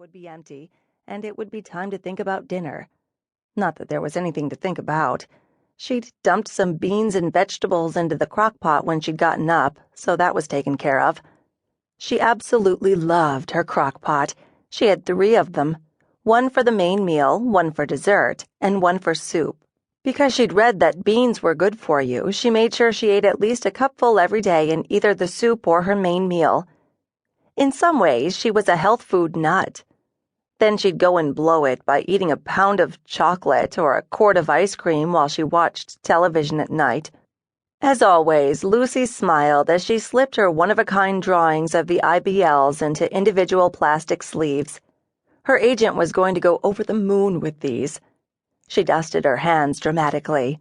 would be empty, and it would be time to think about dinner. Not that there was anything to think about. She'd dumped some beans and vegetables into the crock pot when she'd gotten up, so that was taken care of. She absolutely loved her crock pot. She had 3 of them, one for the main meal, one for dessert, and one for soup. Because she'd read that beans were good for you, she made sure she ate at least a cupful every day in either the soup or her main meal. In some ways, she was a health food nut. Then she'd go and blow it by eating a pound of chocolate or a quart of ice cream while she watched television at night. As always, Lucy smiled as she slipped her one-of-a-kind drawings of the IBLs into individual plastic sleeves. Her agent was going to go over the moon with these. She dusted her hands dramatically.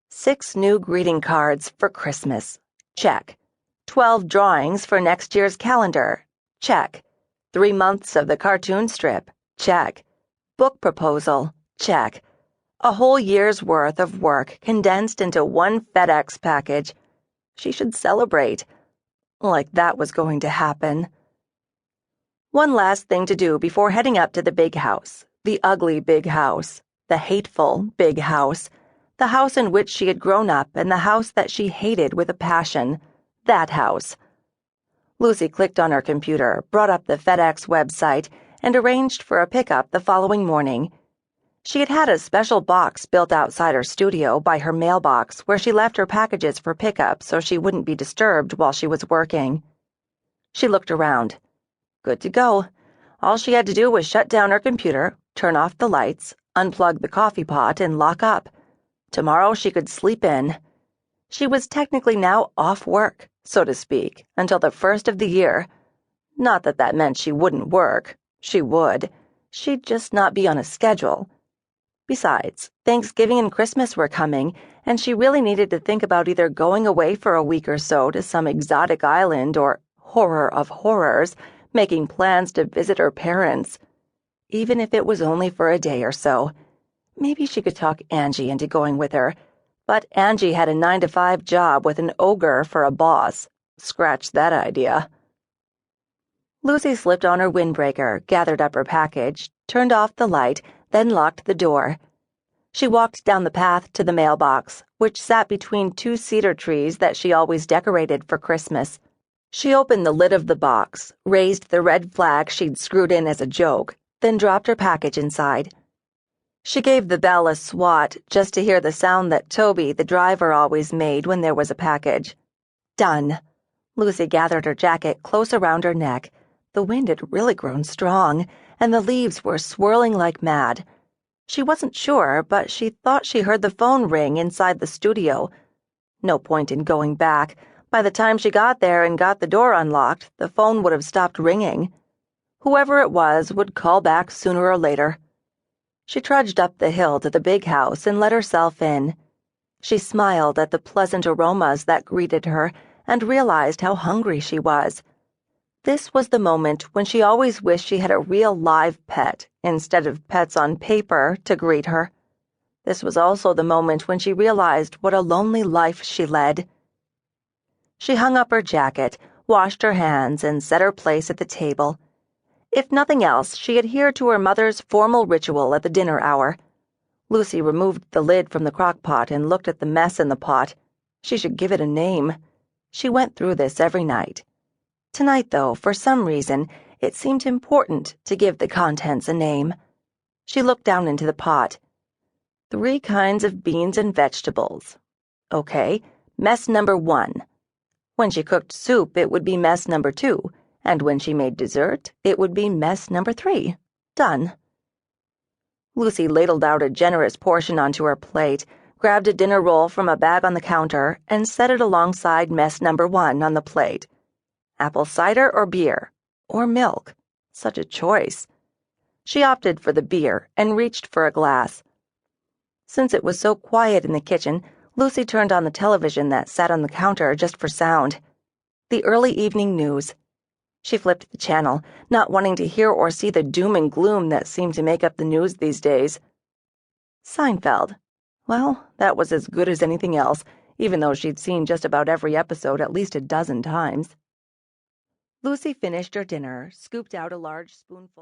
6 new greeting cards for Christmas. Check. 12 drawings for next year's calendar. Check. 3 months of the cartoon strip. Check. Book proposal. Check. A whole year's worth of work condensed into one FedEx package. She should celebrate. Like that was going to happen. One last thing to do before heading up to the big house. The ugly big house. The hateful big house. The house in which she had grown up and the house that she hated with a passion. That house. Lucy clicked on her computer, brought up the FedEx website, and arranged for a pickup the following morning. She had had a special box built outside her studio by her mailbox where she left her packages for pickup so she wouldn't be disturbed while she was working. She looked around. Good to go. All she had to do was shut down her computer, turn off the lights, unplug the coffee pot, and lock up. Tomorrow she could sleep in. She was technically now off work, so to speak, until the first of the year. Not that that meant she wouldn't work. She would. She'd just not be on a schedule. Besides, Thanksgiving and Christmas were coming, and she really needed to think about either going away for a week or so to some exotic island or, horror of horrors, making plans to visit her parents. Even if it was only for a day or so. Maybe she could talk Angie into going with her, but Angie had a 9-to-5 job with an ogre for a boss. Scratch that idea. Lucy slipped on her windbreaker, gathered up her package, turned off the light, then locked the door. She walked down the path to the mailbox, which sat between 2 cedar trees that she always decorated for Christmas. She opened the lid of the box, raised the red flag she'd screwed in as a joke, then dropped her package inside. She gave the bell a swat just to hear the sound that Toby, the driver, always made when there was a package. Done. Lucy gathered her jacket close around her neck. The wind had really grown strong, and the leaves were swirling like mad. She wasn't sure, but she thought she heard the phone ring inside the studio. No point in going back. By the time she got there and got the door unlocked, the phone would have stopped ringing. Whoever it was would call back sooner or later. She trudged up the hill to the big house and let herself in. She smiled at the pleasant aromas that greeted her and realized how hungry she was. This was the moment when she always wished she had a real live pet instead of pets on paper to greet her. This was also the moment when she realized what a lonely life she led. She hung up her jacket, washed her hands, and set her place at the table. If nothing else, she adhered to her mother's formal ritual at the dinner hour. Lucy removed the lid from the crock pot and looked at the mess in the pot. She should give it a name. She went through this every night. Tonight, though, for some reason, it seemed important to give the contents a name. She looked down into the pot. 3 kinds of beans and vegetables. Okay, mess number 1. When she cooked soup, it would be mess number 2. And when she made dessert, it would be mess number 3. Done. Lucy ladled out a generous portion onto her plate, grabbed a dinner roll from a bag on the counter, and set it alongside mess number 1 on the plate. Apple cider or beer? Or milk? Such a choice. She opted for the beer and reached for a glass. Since it was so quiet in the kitchen, Lucy turned on the television that sat on the counter just for sound. The early evening news. She flipped the channel, not wanting to hear or see the doom and gloom that seemed to make up the news these days. Seinfeld. Well, that was as good as anything else, even though she'd seen just about every episode at least a dozen times. Lucy finished her dinner, scooped out a large spoonful.